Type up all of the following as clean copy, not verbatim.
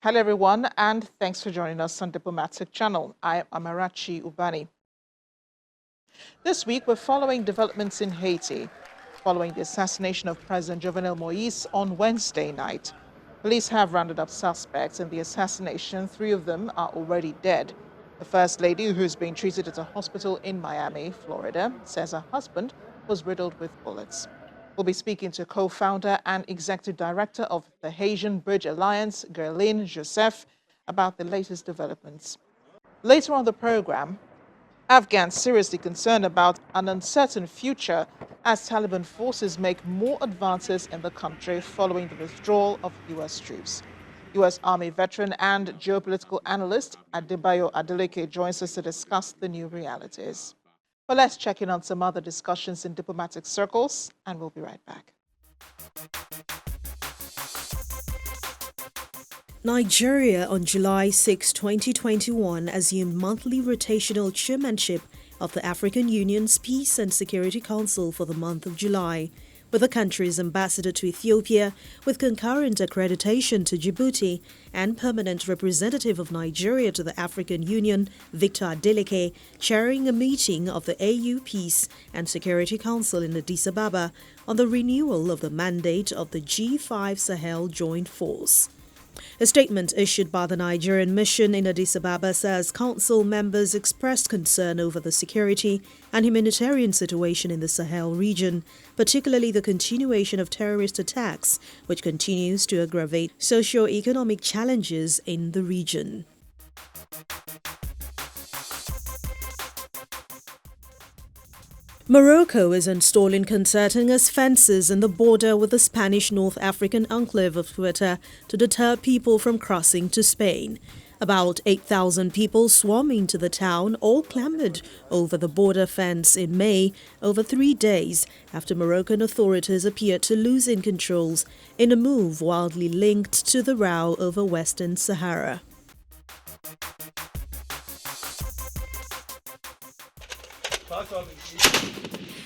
Hello, everyone, and thanks for joining us on Diplomatic Channel. I am Amarachi Ubani. This week, we're following developments in Haiti, following the assassination of President Jovenel Moïse on Wednesday night. Police have rounded up suspects in the assassination. 3 of them are already dead. The First Lady, who's being treated at a hospital in Miami, Florida, says her husband was riddled with bullets. We'll be speaking to co-founder and executive director of the Haitian Bridge Alliance, Gerline Joseph, about the latest developments. Later on the program, Afghans seriously concerned about an uncertain future as Taliban forces make more advances in the country following the withdrawal of U.S. troops. U.S. Army veteran and geopolitical analyst Adebayo Adeleke joins us to discuss the new realities. But let's check in on some other discussions in diplomatic circles, and we'll be right back. Nigeria on July 6, 2021 assumed monthly rotational chairmanship of the African Union's Peace and Security Council for the month of July, with the country's ambassador to Ethiopia with concurrent accreditation to Djibouti and permanent representative of Nigeria to the African Union, Victor Adeleke, chairing a meeting of the AU Peace and Security Council in Addis Ababa on the renewal of the mandate of the G5 Sahel Joint Force. A statement issued by the Nigerian mission in Addis Ababa says council members expressed concern over the security and humanitarian situation in the Sahel region, particularly the continuation of terrorist attacks, which continues to aggravate socio-economic challenges in the region. Morocco is installing concertinous fences in the border with the Spanish North African enclave of Ceuta to deter people from crossing to Spain. About 8,000 people swarming to the town all clambered over the border fence in May over 3 days after Moroccan authorities appeared to loosen controls in a move wildly linked to the row over Western Sahara.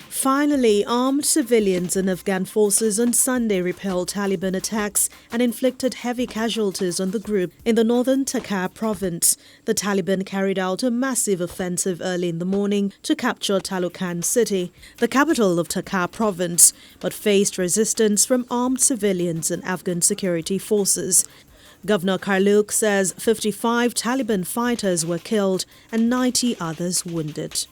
Finally, armed civilians and Afghan forces on Sunday repelled Taliban attacks and inflicted heavy casualties on the group in the northern Takhar province. The Taliban carried out a massive offensive early in the morning to capture Talukan city, the capital of Takhar province, but faced resistance from armed civilians and Afghan security forces. Governor Karluk says 55 Taliban fighters were killed and 90 others wounded.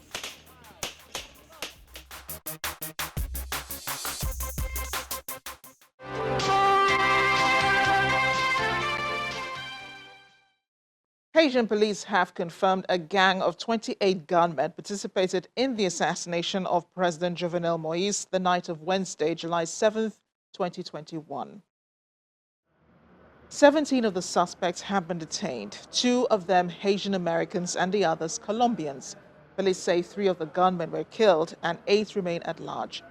Haitian police have confirmed a gang of 28 gunmen participated in the assassination of President Jovenel Moïse the night of Wednesday, July 7, 2021. 17 of the suspects have been detained, 2 of them Haitian Americans and the others Colombians. Police say 3 of the gunmen were killed and 8 remain at large.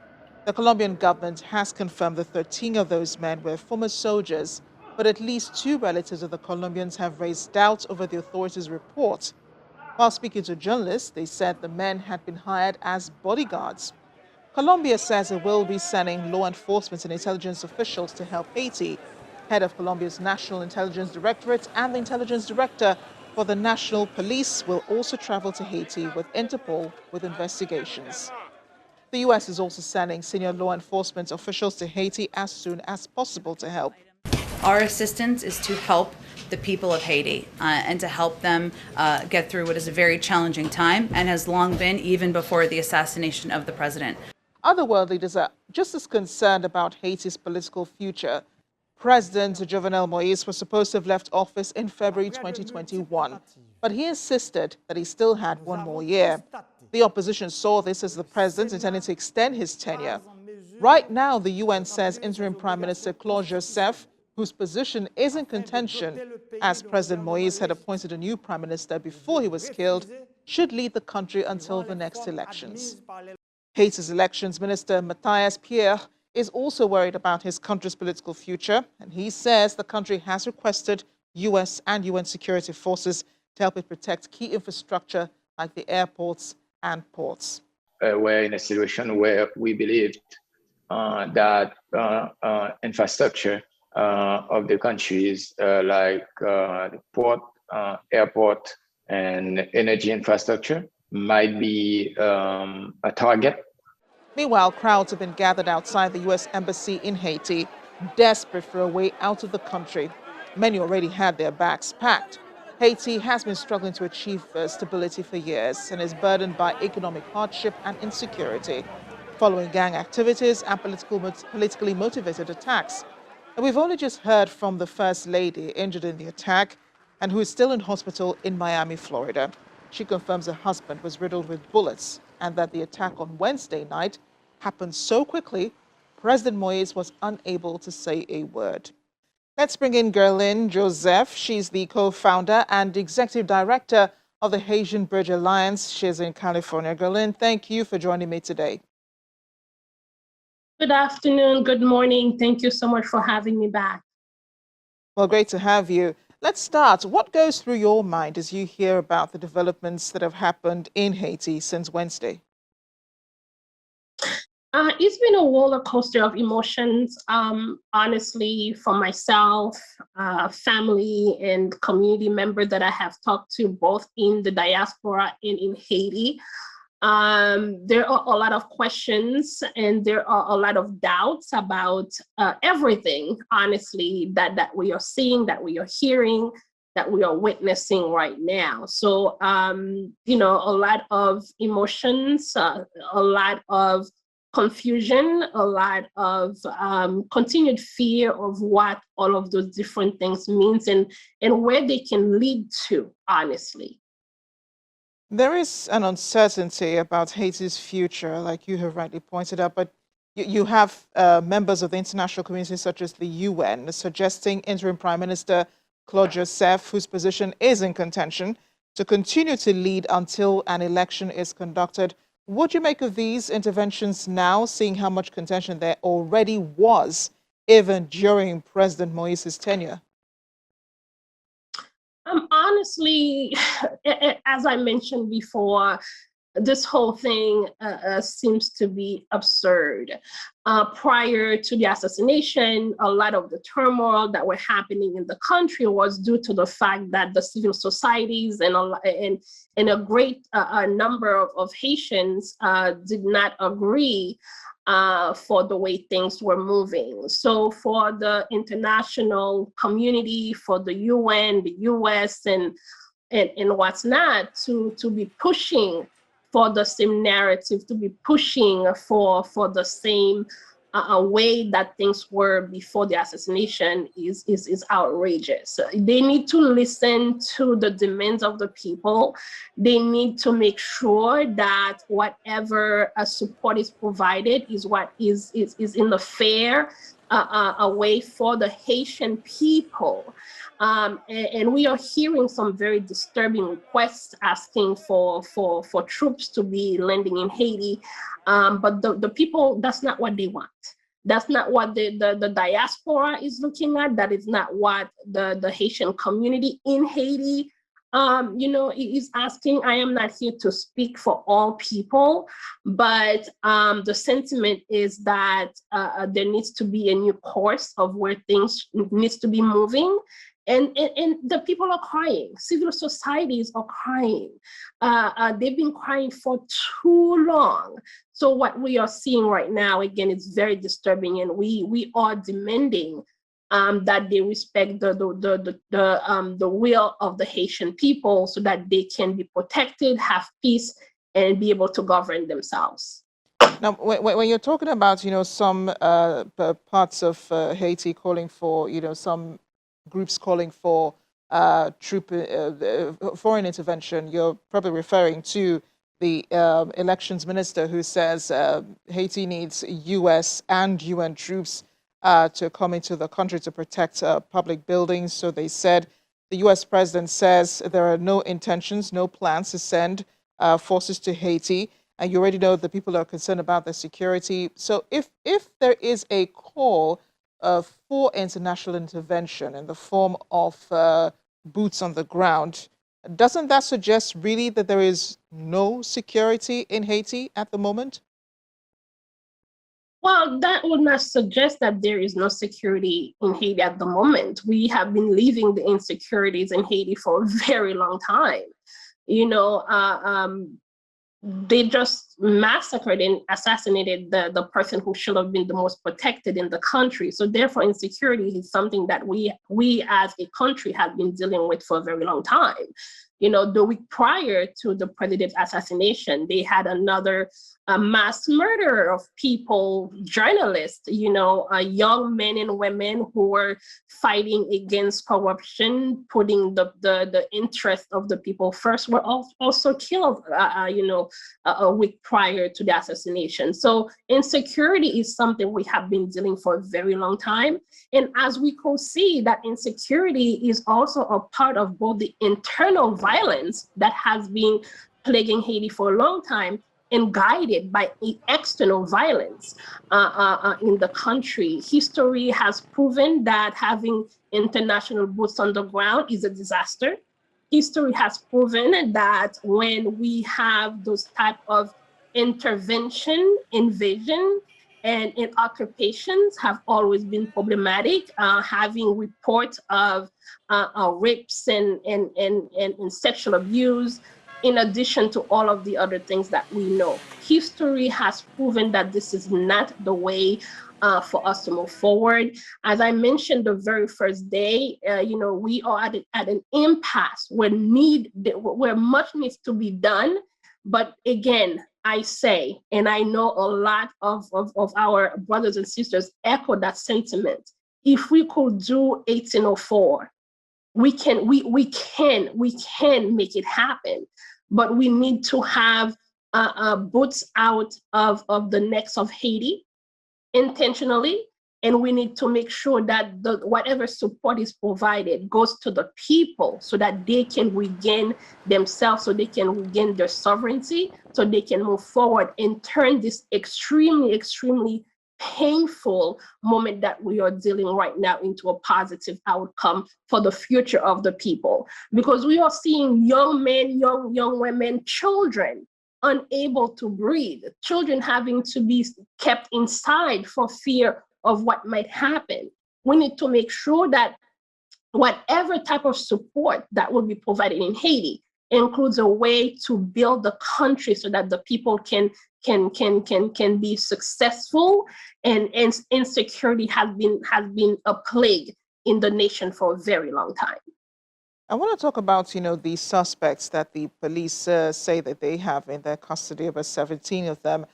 The Colombian government has confirmed that 13 of those men were former soldiers, but at least 2 relatives of the Colombians have raised doubts over the authorities' report. While speaking to journalists, they said the men had been hired as bodyguards. Colombia says it will be sending law enforcement and intelligence officials to help Haiti. Head of Colombia's National Intelligence Directorate and the intelligence director for the National Police will also travel to Haiti with Interpol with investigations. The U.S. is also sending senior law enforcement officials to Haiti as soon as possible to help. Our assistance is to help the people of Haiti and to help them get through what is a very challenging time and has long been even before the assassination of the president. Other world leaders are just as concerned about Haiti's political future. President Jovenel Moïse was supposed to have left office in February 2021, but he insisted that he still had 1 more year. The opposition saw this as the president intending to extend his tenure. Right now, the UN says interim Prime Minister Claude Joseph, whose position is in contention as President Moïse had appointed a new prime minister before he was killed, should lead the country until the next elections. Haiti's elections minister Mathias Pierre is also worried about his country's political future, and he says the country has requested U.S. and UN security forces to help it protect key infrastructure like the airports and ports. We're in a situation where we believed that infrastructure of the countries, like the port, airport, and energy infrastructure, might be a target. Meanwhile, crowds have been gathered outside the U.S. Embassy in Haiti, desperate for a way out of the country. Many already had their bags packed. Haiti has been struggling to achieve stability for years and is burdened by economic hardship and insecurity, following gang activities and politically motivated attacks. And we've only just heard from the First Lady injured in the attack and who is still in hospital in Miami, Florida. She confirms her husband was riddled with bullets and that the attack on Wednesday night happened so quickly, President Moise was unable to say a word. Let's bring in Gerlin Joseph. She's the co-founder and executive director of the Haitian Bridge Alliance. She's in California. Gerlin, thank you for joining me today. Good afternoon, good morning. Thank you so much for having me back. Well, great to have you. Let's start. What goes through your mind as you hear about the developments that have happened in Haiti since Wednesday? It's been a roller coaster of emotions, honestly, for myself, family, and community member that I have talked to both in the diaspora and in Haiti. There are a lot of questions and there are a lot of doubts about everything, honestly, that we are seeing, that we are hearing, that we are witnessing right now. So, a lot of emotions, a lot of confusion, a lot of continued fear of what all of those different things means and where they can lead to, honestly. There is an uncertainty about Haiti's future, like you have rightly pointed out, but you have members of the international community, such as the UN, suggesting interim Prime Minister Claude Joseph, whose position is in contention, to continue to lead until an election is conducted. What do you make of these interventions now, seeing how much contention there already was, even during President Moise's tenure? Honestly, as I mentioned before, this whole thing seems to be absurd. Prior to the assassination, a lot of the turmoil that were happening in the country was due to the fact that the civil societies and a great number of Haitians did not agree for the way things were moving. So for the international community, for the UN, the US, and what's not, to be pushing for the same narrative, to be pushing for the same way that things were before the assassination is outrageous. They need to listen to the demands of the people. They need to make sure that whatever support is provided is what is in the fair a way for the Haitian people. And we are hearing some very disturbing requests asking for troops to be landing in Haiti. But the people, that's not what they want. That's not what the diaspora is looking at. That is not what the Haitian community in Haiti is asking. I am not here to speak for all people, but the sentiment is that there needs to be a new course of where things needs to be moving. And the people are crying. Civil societies are crying. They've been crying for too long. So what we are seeing right now, again, is very disturbing, and we are demanding that they respect the will of the Haitian people so that they can be protected, have peace, and be able to govern themselves. Now, when you're talking about, some parts of Haiti calling for, some groups calling for foreign intervention, you're probably referring to the elections minister who says Haiti needs US and UN troops to come into the country to protect public buildings. So they said the US president says there are no intentions, no plans to send forces to Haiti. And you already know the people are concerned about their security. So if there is a call for international intervention in the form of boots on the ground, doesn't that suggest really that there is no security in Haiti at the moment? Well, that would not suggest that there is no security in Haiti at the moment. We have been living the insecurities in Haiti for a very long time. You know, they just massacred and assassinated the person who should have been the most protected in the country. So therefore, insecurity is something that we as a country have been dealing with for a very long time. You know, the week prior to the president's assassination, they had another mass murder of people, journalists, you know, young men and women who were fighting against corruption, putting the interest of the people first, were also killed, you know, a week prior to the assassination. So insecurity is something we have been dealing for a very long time. And as we could see, that insecurity is also a part of both the internal violence that has been plaguing Haiti for a long time and guided by external violence in the country. History has proven that having international boots on the ground is a disaster. History has proven that when we have those type of intervention, invasion, and occupations have always been problematic. Having reports of rapes and sexual abuse, in addition to all of the other things that we know. History has proven that this is not the way for us to move forward. As I mentioned the very first day, you know, we are at an impasse where much needs to be done. But again, I say, and I know a lot of our brothers and sisters echo that sentiment. If we could do 1804, we can make it happen, but we need to have boots out of the necks of Haiti intentionally, and we need to make sure that whatever support is provided goes to the people so that they can regain themselves, so they can regain their sovereignty, so they can move forward and turn this extremely painful moment that we are dealing right now into a positive outcome for the future of the people. Because we are seeing young men, young women, children unable to breathe, children having to be kept inside for fear of what might happen. We need to make sure that whatever type of support that will be provided in Haiti includes a way to build the country so that the people can be successful, and insecurity has been a plague in the nation for a very long time. I want to talk about, you know, the suspects that the police say that they have in their custody, over 17 of them.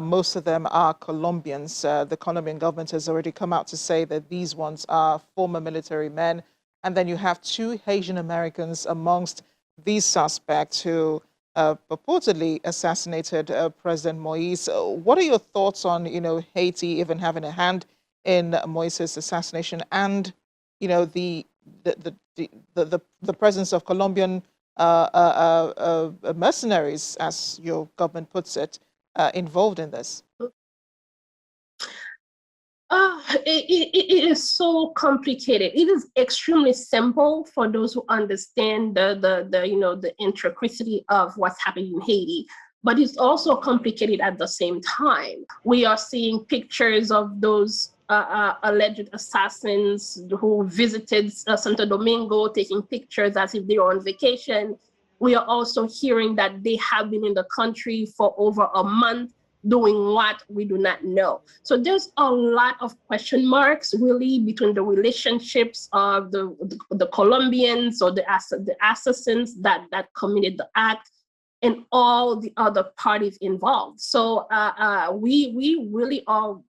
Most of them are Colombians. The Colombian government has already come out to say that these ones are former military men. And then you have 2 Haitian Americans amongst these suspects who purportedly assassinated President Moise. What are your thoughts on, you know, Haiti even having a hand in Moise's assassination, and, you know, the presence of Colombian mercenaries, as your government puts it, involved in this? It is so complicated. It is extremely simple for those who understand the you know, the intricity of what's happening in Haiti, but it's also complicated at the same time. We are seeing pictures of those alleged assassins who visited Santo Domingo, taking pictures as if they were on vacation. We are also hearing that they have been in the country for over a month, doing what we do not know. So there's a lot of question marks really between the relationships of the Colombians or the assassins that committed the act and all the other parties involved. So we really are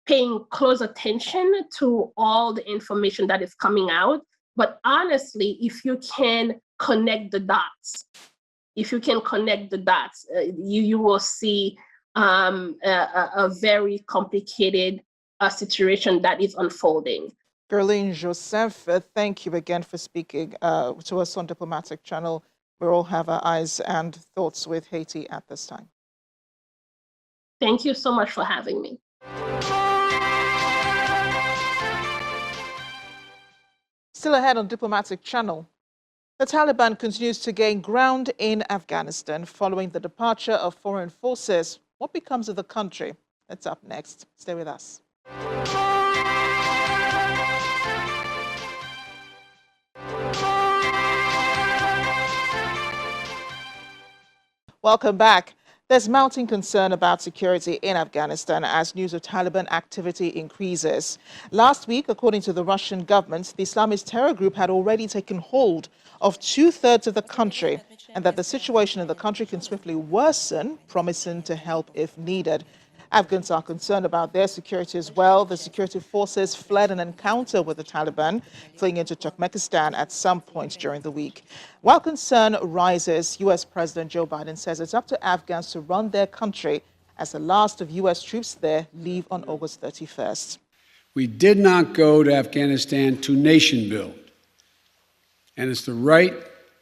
paying close attention to all the information that is coming out. But honestly, if you can connect the dots, you will see a very complicated situation that is unfolding. Gerline Joseph, thank you again for speaking to us on Diplomatic Channel. We all have our eyes and thoughts with Haiti at this time. Thank you so much for having me. Still ahead on Diplomatic Channel, the Taliban continues to gain ground in Afghanistan following the departure of foreign forces. What becomes of the country? That's up next. Stay with us. Welcome back. There's mounting concern about security in Afghanistan as news of Taliban activity increases. Last week, according to the Russian government, the Islamist terror group had already taken hold of 2/3 of the country and that the situation in the country can swiftly worsen, promising to help if needed. Afghans are concerned about their security as well. The security forces fled an encounter with the Taliban, fleeing into Turkmenistan at some point during the week. While concern rises, U.S. President Joe Biden says it's up to Afghans to run their country as the last of U.S. troops there leave on August 31st. We did not go to Afghanistan to nation build. And it's the right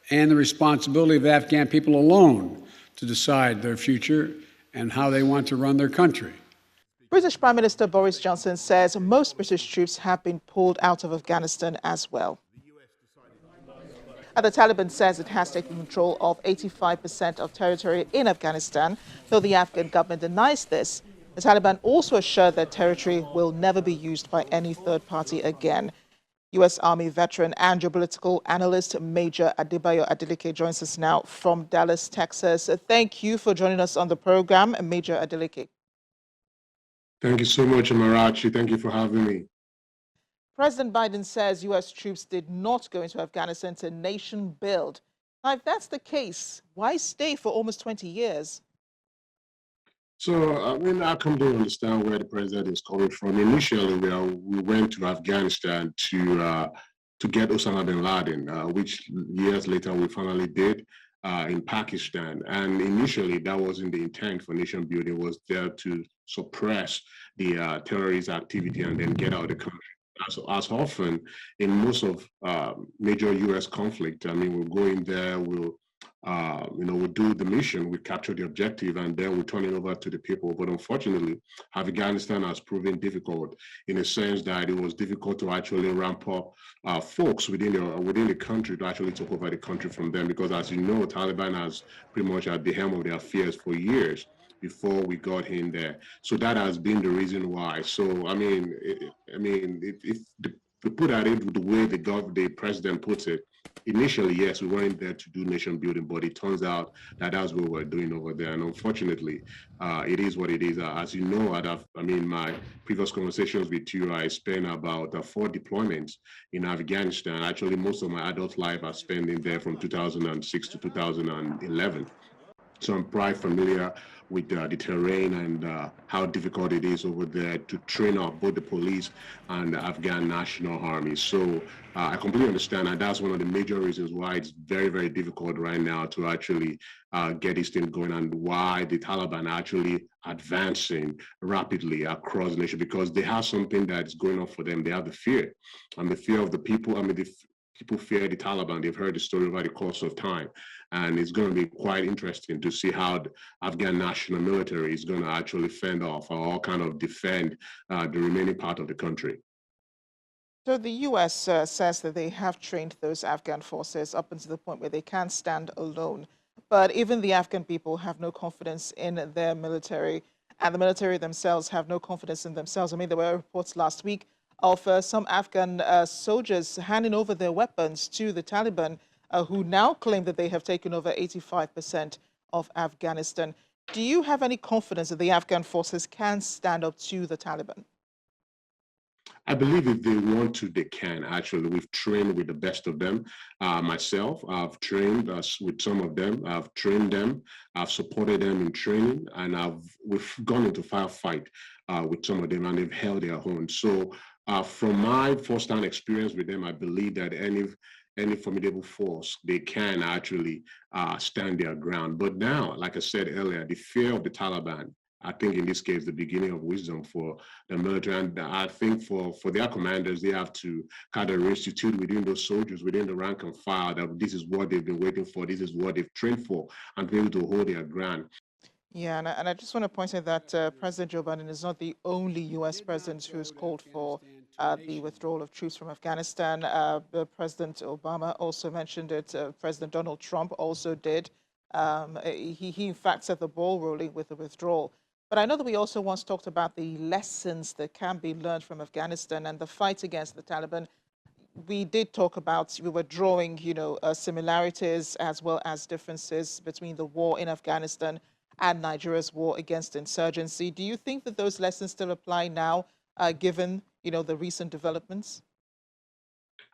and the responsibility of the Afghan people alone to decide their future and how they want to run their country. British Prime Minister Boris Johnson says most British troops have been pulled out of Afghanistan as well. And the Taliban says it has taken control of 85% of territory in Afghanistan, though the Afghan government denies this. The Taliban also assured that territory will never be used by any third party again. U.S. Army veteran and geopolitical analyst Major Adebayo Adeleke joins us now from Dallas, Texas. Thank you for joining us on the program, Major Adeleke. Thank you so much, Amarachi. Thank you for having me. President Biden says U.S. troops did not go into Afghanistan to nation build. Now, if that's the case, why stay for almost 20 years? So, I come to understand where the president is coming from. Initially, we went to Afghanistan to get Osama bin Laden, which years later we finally did in Pakistan. And initially, that wasn't the intent for nation building. It was there to suppress the terrorist activity and then get out of the country. As often in most of major U.S. conflict, we'll go in there, we'll do the mission, we capture the objective, and then we turn it over to the people. But unfortunately, Afghanistan has proven difficult in a sense that it was difficult to actually ramp up folks within the country to actually take over the country from them. Because as you know, Taliban has pretty much at the helm of their affairs for years before we got in there. So that has been the reason why. So if to put that into the way the president puts it, initially, yes, we weren't there to do nation building, but it turns out that that's what we're doing over there. And unfortunately, it is what it is. As you know, my previous conversations with you, I spent about 4 deployments in Afghanistan. Actually, most of my adult life I spent in there from 2006 to 2011. So I'm quite familiar with the terrain and how difficult it is over there to train up both the police and the Afghan National Army. So I completely understand, and that's one of the major reasons why it's very, very difficult right now to actually get this thing going, and why the Taliban are actually advancing rapidly across the nation, because they have something that's going on for them. They have the fear, and the fear of the people. People fear the Taliban. They've heard the story over the course of time. And it's going to be quite interesting to see how the Afghan national military is going to actually fend off or kind of defend the remaining part of the country. So the U.S. Says that they have trained those Afghan forces up until the point where they can stand alone. But even the Afghan people have no confidence in their military, and the military themselves have no confidence in themselves. There were reports last week of some Afghan soldiers handing over their weapons to the Taliban, who now claim that they have taken over 85% of Afghanistan. Do you have any confidence that the Afghan forces can stand up to the Taliban? I believe if they want to, they can. Actually, we've trained with the best of them. Myself, I've trained with some of them. I've trained them. I've supported them in training, and we've gone into firefight with some of them, and they've held their own. So from my first-hand experience with them, I believe that any formidable force, they can actually stand their ground. But now, like I said earlier, the fear of the Taliban, I think in this case, the beginning of wisdom for the military. And I think for their commanders, they have to kind of institute within those soldiers, within the rank and file, that this is what they've been waiting for, this is what they've trained for, and be able to hold their ground. Yeah, and I just want to point out that President Joe Biden is not the only U.S. president who's called for the withdrawal of troops from Afghanistan. President Obama also mentioned it. President Donald Trump also did. He in fact set the ball rolling with the withdrawal. But I know that we also once talked about the lessons that can be learned from Afghanistan and the fight against the Taliban. We did talk about, we were drawing, similarities as well as differences between the war in Afghanistan and Nigeria's war against insurgency. Do you think that those lessons still apply now, given, the recent developments?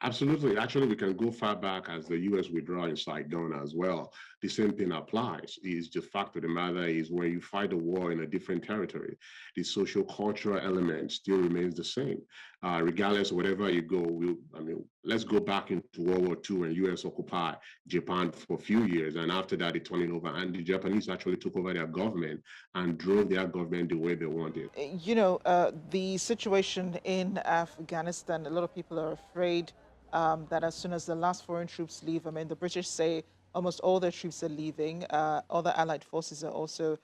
Absolutely. Actually, we can go far back as the U.S. withdrawal in Saigon as well. The same thing applies. Is the fact of the matter is when you fight a war in a different territory, the social cultural element still remains the same. Regardless of wherever you go, let's go back into World War II when U.S. occupied Japan for a few years, and after that, they turned it over, and the Japanese actually took over their government and drove their government the way they wanted. The situation in Afghanistan, a lot of people are afraid that as soon as the last foreign troops leave, I mean, the British say almost all their troops are leaving. Other allied forces are also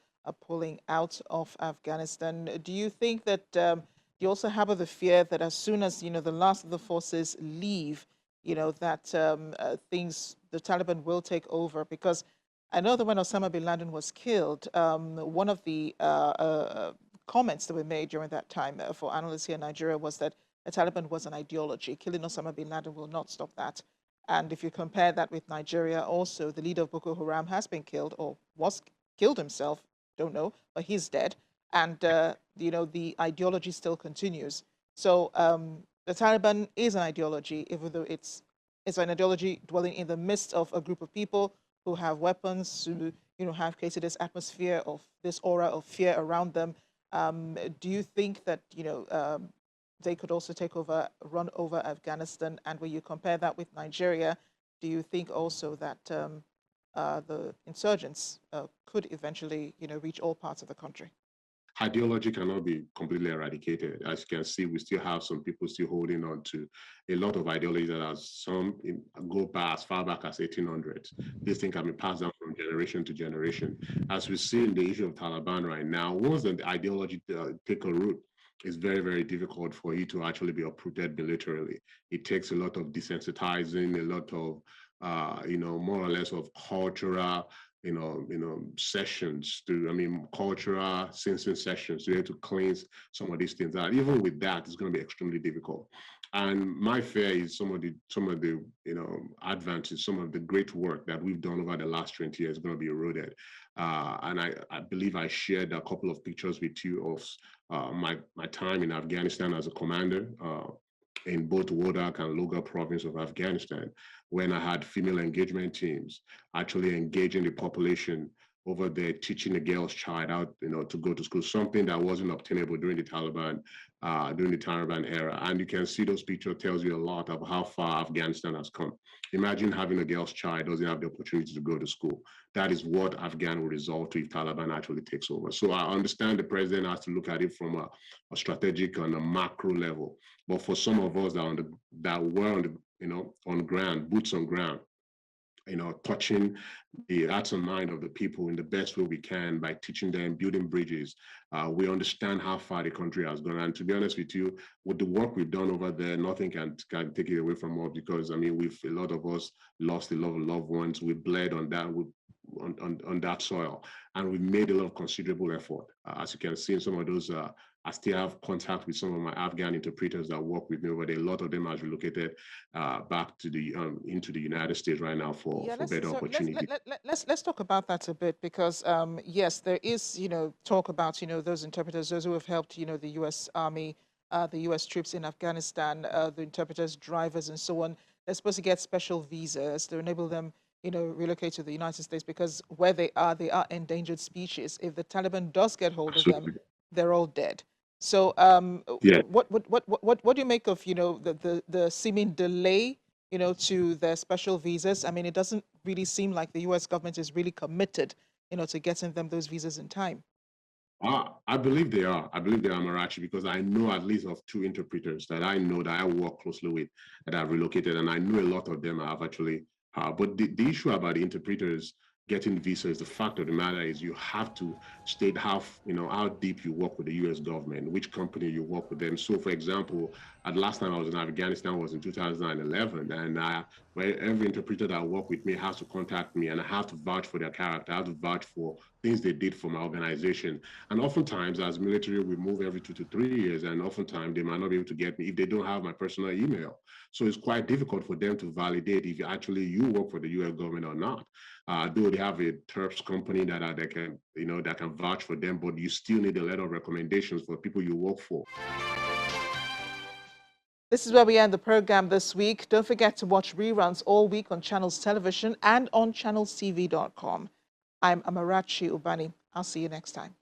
pulling out of Afghanistan. Do you think that you also have the fear that as soon as, the last of the forces leave, that the Taliban will take over? Because I know that when Osama bin Laden was killed, one of the comments that were made during that time for analysts here in Nigeria was that the Taliban was an ideology. Killing Osama bin Laden will not stop that. And if you compare that with Nigeria, also, the leader of Boko Haram has been killed or was killed himself, don't know, but he's dead. And, the ideology still continues. So the Taliban is an ideology, even though it's an ideology dwelling in the midst of a group of people who have weapons, who, have created this atmosphere of this aura of fear around them. Do you think that, they could also run over Afghanistan? And when you compare that with Nigeria, do you think also that the insurgents could eventually, reach all parts of the country? Ideology cannot be completely eradicated. As you can see, we still have some people still holding on to a lot of ideology that go back as far back as 1800s. This thing can be passed down from generation to generation. As we see in the issue of Taliban right now, once the ideology take a root, it's very, very difficult for you to actually be uprooted militarily. It takes a lot of desensitizing, a lot of, more or less of cultural sessions cultural sensing sessions to be able to cleanse some of these things out. Even with that, it's going to be extremely difficult. And my fear is some of the advances, some of the great work that we've done over the last 20 years is going to be eroded. And I believe I shared a couple of pictures with you of my time in Afghanistan as a commander. In both Wodak and Logar province of Afghanistan, when I had female engagement teams actually engaging the population over there, teaching a girl's child out, to go to school, something that wasn't obtainable during the Taliban era. And you can see those pictures tells you a lot of how far Afghanistan has come. Imagine having a girl's child doesn't have the opportunity to go to school. That is what Afghan will result to if Taliban actually takes over. So I understand the president has to look at it from a strategic and a macro level. But for some of us that were on ground, boots on ground, touching the hearts and mind of the people in the best way we can by teaching them, building bridges. We understand how far the country has gone. And to be honest with you, with the work we've done over there, nothing can take it away from us because, a lot of us lost a lot of loved ones. We bled on that. On that soil, and we made a lot of considerable effort. As you can see in some of those, I still have contact with some of my Afghan interpreters that work with me over there. A lot of them has relocated back to into the United States right now for better opportunity. Let's talk about that a bit because yes, there is talk about those interpreters, those who have helped the U.S. Army, the U.S. troops in Afghanistan, the interpreters, drivers, and so on. They're supposed to get special visas to enable them relocate to the United States because where they are endangered species. If the Taliban does get hold of them, they're all dead. So, Yeah. what do you make of the seeming delay to their special visas? I mean, it doesn't really seem like the U.S. government is really committed to getting them those visas in time. I believe they are. I believe they are, Marachi, because I know at least of 2 interpreters that I know that I work closely with that have relocated, and I know a lot of them have actually. But the issue about the interpreters getting visas, the fact of the matter is you have to state how deep you work with the U.S. government, which company you work with them. So, for example, at last time I was in Afghanistan was in 2011, and where every interpreter that work with me has to contact me, and I have to vouch for their character. I have to vouch for things they did for my organization. And oftentimes, as military, we move every 2 to 3 years, and oftentimes they might not be able to get me if they don't have my personal email. So it's quite difficult for them to validate if you work for the U.S. government or not. Though they have a TERPS company that can vouch for them, but you still need a letter of recommendations for people you work for. This is where we end the program this week. Don't forget to watch reruns all week on Channels Television and on channelstv.com. I'm Amarachi Ubani. I'll see you next time.